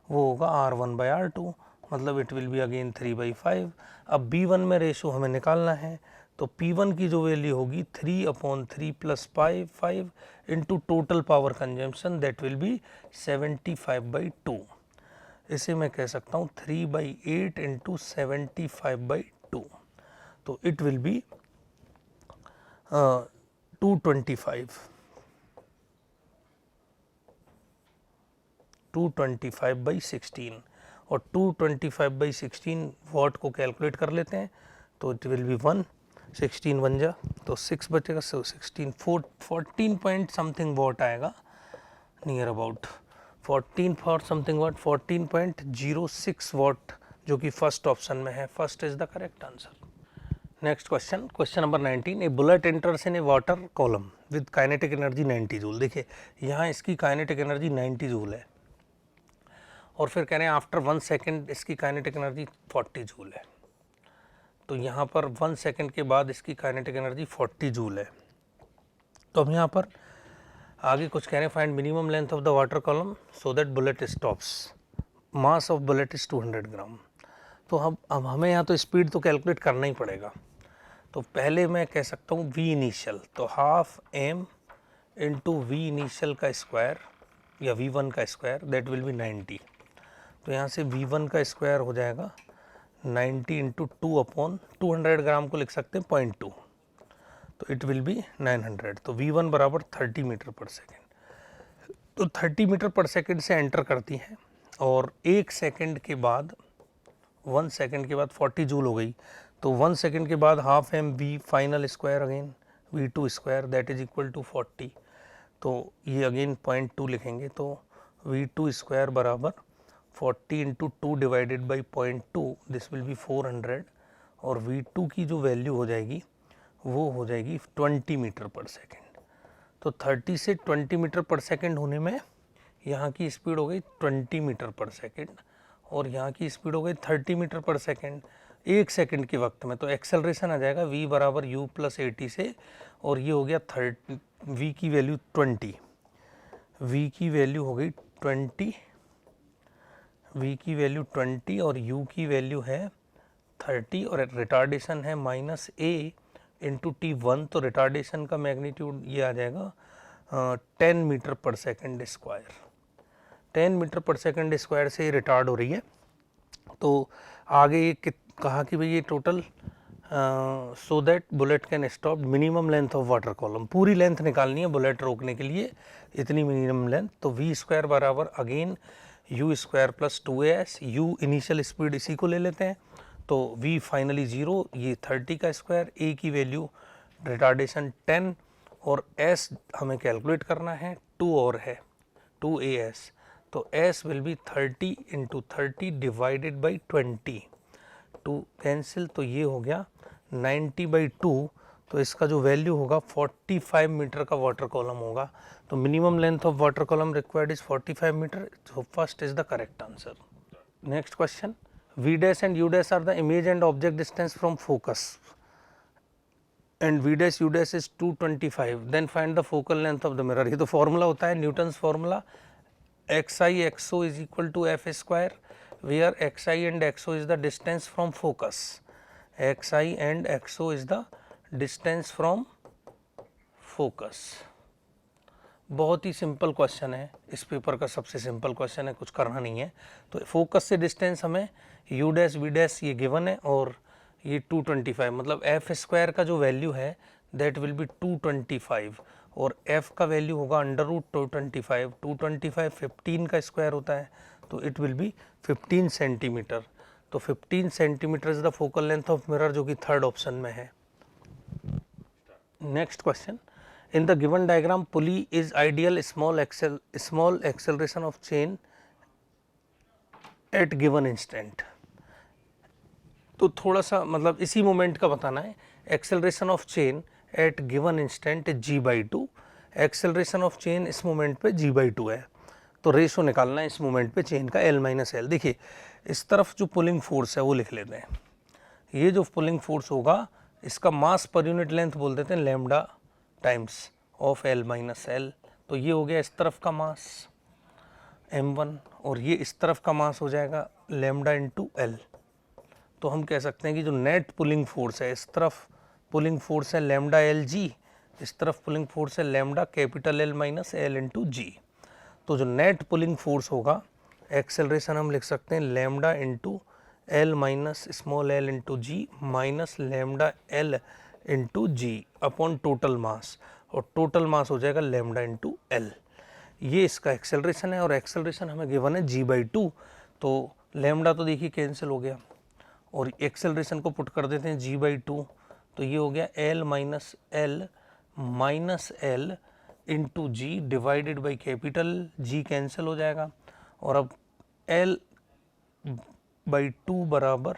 वो होगा R1/R2, मतलब इट विल बी अगेन 3/5। अब B1 में रेशो हमें निकालना है, तो P1 की जो वैल्यू होगी 3/3 + 5 into total power consumption, that will B 75/2। इसे मैं कह सकता हूँ 3/8 इंटू 75/2, तो इट विल बी 225 225/16 और 225/16 वॉट को कैलकुलेट कर लेते हैं, तो इट विल बी 1, 16 बन जा तो 6 बचेगा, सो 16 14 पॉइंट समथिंग वॉट आएगा, near about 14 for something what 14.06 what, जो कि फर्स्ट ऑप्शन में है। First is the correct answer. Next question, question number 19, A bullet enters in A water column with kinetic energy 90 joule. देखिए यहाँ इसकी kinetic energy 90 joule है और फिर कह रहे हैं आफ्टर 1 सेकेंड इसकी काइनेटिक एनर्जी 40 जूल है, तो यहाँ पर 1 सेकेंड के बाद इसकी काइनेटिक एनर्जी 40 जूल है। तो हम यहाँ पर आगे कुछ कह रहे हैं, find minimum length of the water column so that bullet stops, mass of bullet is 200 ग्राम। तो अब हमें यहाँ तो स्पीड तो कैलकुलेट करना ही पड़ेगा, तो पहले मैं कह सकता हूँ V इनिशियल, तो half m into V initial का स्क्वायर या V1 का स्क्वायर, दैट विल बी 90। तो यहाँ से V1 का स्क्वायर हो जाएगा 90 इंटू 2/200 ग्राम को लिख सकते हैं 0.2, तो इट विल बी 900। तो V1 बराबर 30 मीटर पर सेकेंड, तो 30 मीटर पर सेकेंड से एंटर करती है और 1 सेकेंड के बाद 1 सेकेंड के बाद 40 जूल हो गई, तो 1 सेकेंड के बाद half m V final square again V2 square that is equal to 40, तो ये अगेन 0.2 लिखेंगे, तो V2 स्क्वायर बराबर 40 into 2 divided by 0.2, this will be 400 और V2 की जो वैल्यू हो जाएगी वो हो जाएगी 20 मीटर पर सेकेंड। तो 30 से 20 मीटर पर सेकेंड होने में यहाँ की स्पीड हो गई 20 मीटर पर सेकेंड और यहाँ की स्पीड हो गई 30 मीटर पर सेकेंड 1 सेकेंड के वक्त में। तो एक्सेलरेशन आ जाएगा v बराबर u + at से, और ये हो गया 30, v की वैल्यू 20, v की वैल्यू हो गई 20, v की वैल्यू 20 और u की वैल्यू है 30 और रिटार्डेशन है -a इंटू t1, तो रिटार्डेशन का मैग्नीट्यूड ये आ जाएगा 10 मीटर पर सेकेंड स्क्वायर। 10 मीटर पर सेकेंड स्क्वायर से रिटार्ड हो रही है। तो आगे ये कहा कि भाई ये total so that bullet can stop minimum length of water column, पूरी लेंथ निकालनी है बुलेट रोकने के लिए, इतनी मिनिमम लेंथ। तो वी स्क्वायर बराबर again you square plus 2as, you initial speed इसी को ले लेते हैं, तो v फाइनली 0, ये 30 का स्क्वायर, a की वैल्यू रिटार्डेशन 10 और s हमें कैलकुलेट करना है 2 और है 2as, तो s will be 30 into 30 divided by 20, 2 cancel, तो ये हो गया 90/2, तो इसका जो वैल्यू होगा 45 मीटर का वाटर कॉलम होगा। तो minimum length of water column required is 45 metre, so first is the correct answer. Next question, V dash and U dash are the image and object distance from focus and V dash U dash is 225, then find the focal length of the mirror. ये तो formula होता है Newton's formula, xi xo is equal to f square, where xi and xo is the distance from focus, xi and xo is the distance from focus। बहुत ही simple question है, इस paper का सबसे simple question है, कुछ करना नहीं है। तो फोकस से डिस्टेंस हमें यू डैश वी डैश ये गिवन है और ये 225, मतलब एफ स्क्वायर का जो वैल्यू है दैट विल बी 225 और एफ का वैल्यू होगा अंडर रूट 225। 225 15 का स्क्वायर होता है तो इट विल बी 15 सेंटीमीटर। तो 15 centimetre is the focal length of mirror, जो कि थर्ड ऑप्शन में है। Next question, in the given diagram pulley is ideal small acceleration of chain at given instant। तो थोड़ा सा मतलब इसी मोमेंट का बताना है। Acceleration of chain at given instant g/2, acceleration of chain इस मोमेंट पे g/2 है, तो रेशो निकालना है इस मोमेंट पे चेन का L-L। देखिए इस तरफ जो पुलिंग फोर्स है वो लिख लेते हैं, ये जो पुलिंग फोर्स होगा इसका मास पर यूनिट लेंथ बोल देते हैं लैम्डा टाइम्स ऑफ L-L। तो ये हो गया इस तरफ का मास m1 और ये इस तरफ का मास हो जाएगा लैम्डा इंटू L। तो हम कह सकते हैं कि जो नेट पुलिंग फोर्स है, इस तरफ पुलिंग फोर्स है लैम्डा LG, इस तरफ पुलिंग फोर्स है lambda capital L-L into G। तो जो नेट पुलिंग फोर्स होगा, एक्सेलरेशन हम लिख सकते हैं lambda into L- small l into G minus lambda L into G upon total mass, और टोटल मास हो जाएगा लैम्डा इंटू L। ये इसका एक्सेलरेशन है और एक्सेलरेशन हमें गिवन है g/2। तो लैम्डा तो देखिए कैंसिल हो गया और एक्सेलरेशन को पुट कर देते हैं g/2, तो ये हो गया L minus L into G divided by capital G, cancel हो जाएगा और अब L/2 बराबर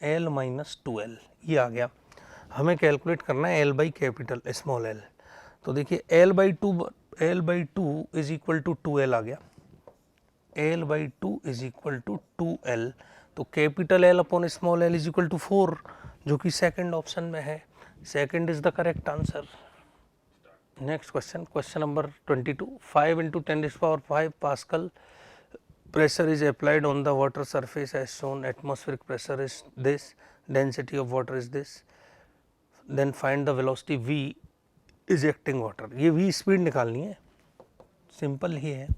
L-2L, ये आ गया। हमें कैलकुलेट करना है L by capital small l। तो देखिए L/2 is equal to 2L आ गया, L/2 is equal to 2L। तो capital L upon small l is equal to 4, जो कि सेकंड ऑप्शन में है। Second is the correct answer. Next question, question number 22, 5 × 10⁵ pascal pressure is applied on the water surface as shown, atmospheric pressure is this, density of water is this, then find the velocity v ejecting water। ये v speed निकालनी है, simple ही है।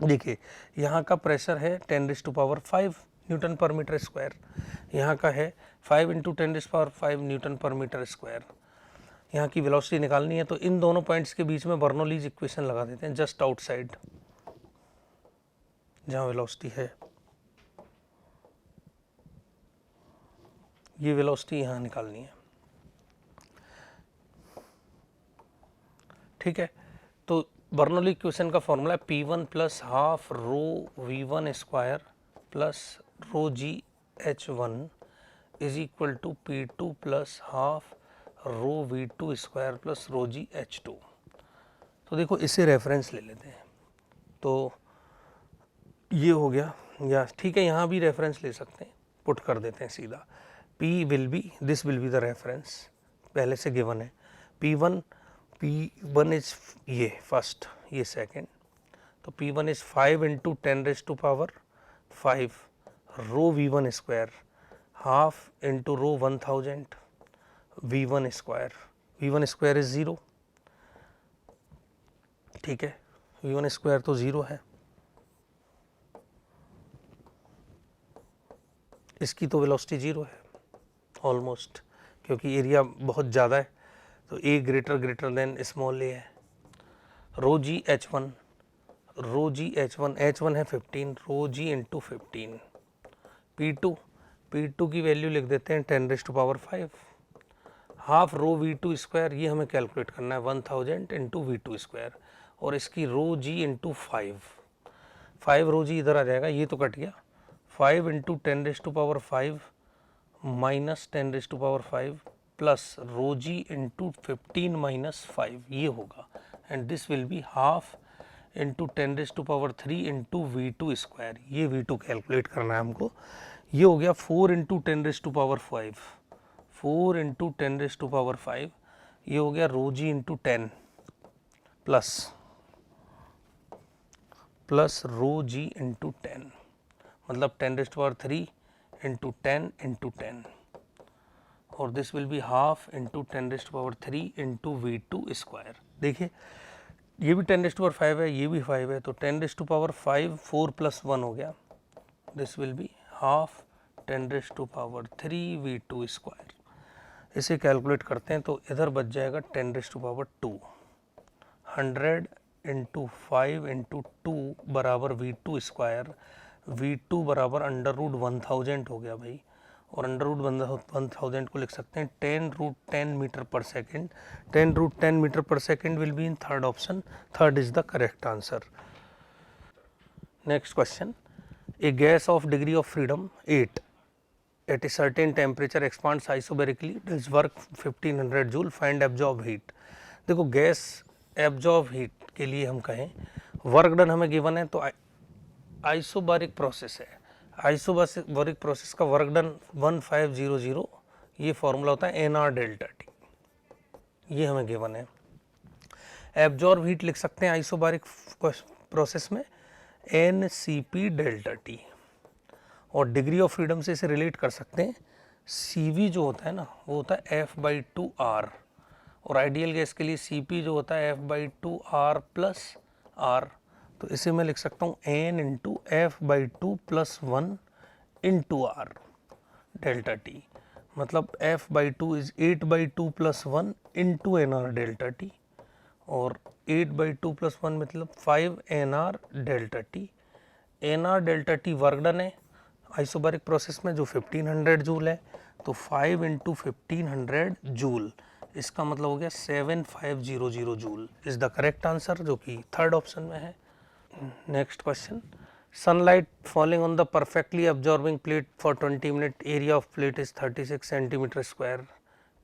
देखिए यहाँ का pressure है 10⁵ Newton पर metre square, यहाँ का है 5 × 10⁵ न्यूटन पर मीटर स्क्वायर। यहाँ की वेलोसिटी निकालनी है, तो इन दोनों पॉइंट्स के बीच में बर्नौलीज इक्वेशन लगा देते हैं, जस्ट आउटसाइड जहाँ वेलोसिटी है, ये वेलोसिटी यहाँ निकालनी है। ठीक है, तो बर्नौली इक्वेशन का फॉर्मूला है P1 plus half rho V1 square plus rho GH1 is equal to P2 plus half rho V2 square plus rho GH2। तो देखो इसे रेफरेंस ले लेते हैं, तो ये हो गया, या ठीक है यहाँ भी रेफरेंस ले सकते हैं, पुट कर देते हैं सीधा। P will be, this will be the reference, पहले से गिवन है। P1 इज ये फर्स्ट, ये सेकंड, तो P1 is 5 × 10⁵ rho V1 square half into rho 1000 V1 square. V1 square is 0, ठीक है, V1 स्क्वायर तो 0 है, इसकी तो वेलोसिटी 0 है ऑलमोस्ट, क्योंकि एरिया बहुत ज़्यादा है, तो a greater than small a है। रो GH1 H1 है 15, रो G इंटू 15। P2 की वैल्यू लिख देते हैं 10⁵, हाफ रो V2 स्क्वायर, ये हमें कैलकुलेट करना है 1000 इंटू V2 स्क्वायर, और इसकी रो G इंटू 5 रो G इधर आ जाएगा, ये तो कट गया, 5 × 10⁵ माइनस 10⁵ प्लस रो G इंटू 15 माइनस 5, ये होगा, and this will be half into 10⁵ into V2 square, ये V2 कैलकुलेट करना है हमको। ये हो गया 4 × 10⁵, 4 इंटू 10⁵, ये हो गया रो जी इंटू 10 प्लस रो जी इंटू 10, मतलब 10⁻³ इंटू 10 इंटू 10, और this will be half into 10⁻³ into V2²। देखिए ये भी 10⁵ है, ये भी 5 है, तो 10⁵ 4 + 1 हो गया, this will be half 10⁻³ V2²। इसे कैलकुलेट करते हैं तो इधर बच जाएगा 10⁻²। 100 इंटू 5 इंटू 2 बराबर V2², V2 बराबर √1000 हो गया भाई, और √1000 को लिख सकते हैं 10√10 मीटर पर सेकेंड। 10√10 मीटर पर second will be in third option, third is the correct answer. Next question, A gas off degree of freedom 8 at a certain temperature expands isobarically, does work 1500 joule, find absorb heat. देखो gas absorb heat के लिए हम कहें work done हमें given है, तो isobaric process है, isobaric process का वर्क डन 1500, ये फॉर्मूला होता है nR∆T, ये हमें गिवन है। एब्जॉर्ब हीट लिख सकते हैं आइसोबारिक प्रोसेस में NCP∆T, और डिग्री ऑफ फ्रीडम से इसे रिलेट कर सकते हैं, CV जो होता है ना वो होता है F/2R, और आइडियल गैस के लिए CP जो होता है F/2R + R, तो इसे मैं लिख सकता हूँ N × F/2 + 1 × R ∆T, मतलब F/2 इज 8/2 + 1 × nR∆T, और 8/2 + 1 मतलब 5 nR∆T। nR∆T वर्क डन है आइसोबारिक प्रोसेस में जो 1500 जूल है, तो 5 × 1500 जूल, इसका मतलब हो गया 7500 joule is the correct answer, जो कि थर्ड ऑप्शन में है। Next question, sunlight falling on the perfectly absorbing plate for 20 minute, area of plate is 36 centimetre square,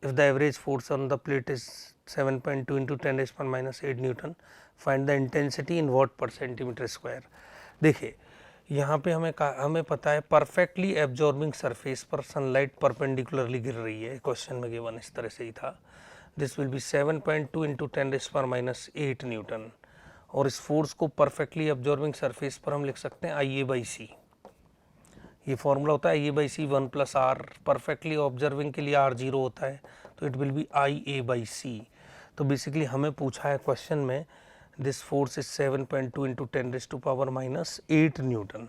if the average force on the plate is 7.2 × 10⁻⁻8 Newton, find the intensity in what पर centimetre square. देखिए यहाँ पे हमें पता है perfectly absorbing surface पर sunlight perpendicularly गिर रही है, क्वेश्चन में गिवन इस तरह से ही था, दिस विल बी 7.2 × 10⁻⁸ न्यूटन, और इस फोर्स को परफेक्टली एब्जॉर्बिंग सरफेस पर हम लिख सकते हैं IA/C, ये फॉर्मूला होता है IA/C 1 + R, परफेक्टली ऑब्जर्विंग के लिए R 0 होता है, तो इट विल बी IA/C। तो बेसिकली हमें पूछा है क्वेश्चन में this force is 7.2 × 10⁻⁸ Newton,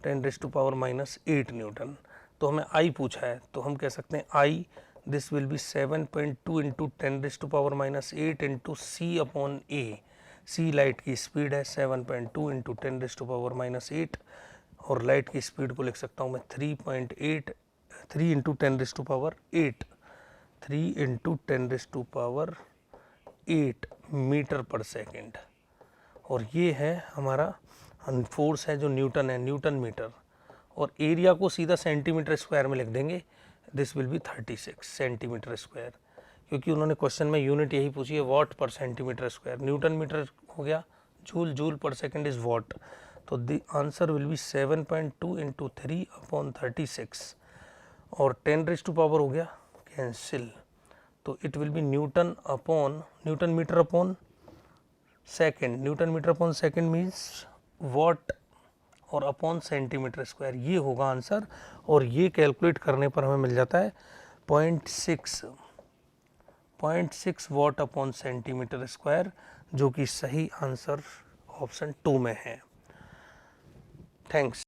10⁻⁸ Newton, तो हमें I पूछा है, तो हम कह सकते हैं I this will be 7.2 × 10⁻⁸ C/A, C light की स्पीड है, 7.2 × 10⁻⁸, और लाइट की स्पीड को लिख सकता हूँ मैं 3 × 10⁸8 मीटर पर सेकेंड, और ये है हमारा फोर्स है जो न्यूटन है, न्यूटन मीटर, और एरिया को सीधा सेंटीमीटर स्क्वायर में लिख देंगे, this will B 36 centimetre square, क्योंकि उन्होंने क्वेश्चन में यूनिट यही पूछी है वॉट पर सेंटीमीटर स्क्वायर, न्यूटन मीटर हो गया, जूल पर सेकेंड इज वॉट, तो द आंसर विल बी 7.2 × 3/36, और 10⁻⁴ हो गया कैंसिल, तो it will be newton metre upon second, newton metre upon second means watt और अपॉन सेंटीमीटर स्क्वायर, ये होगा आंसर, और ये कैलकुलेट करने पर हमें मिल जाता है 0.6 वॉट अपॉन सेंटीमीटर स्क्वायर, जो कि सही आंसर ऑप्शन 2 में है। थैंक्स।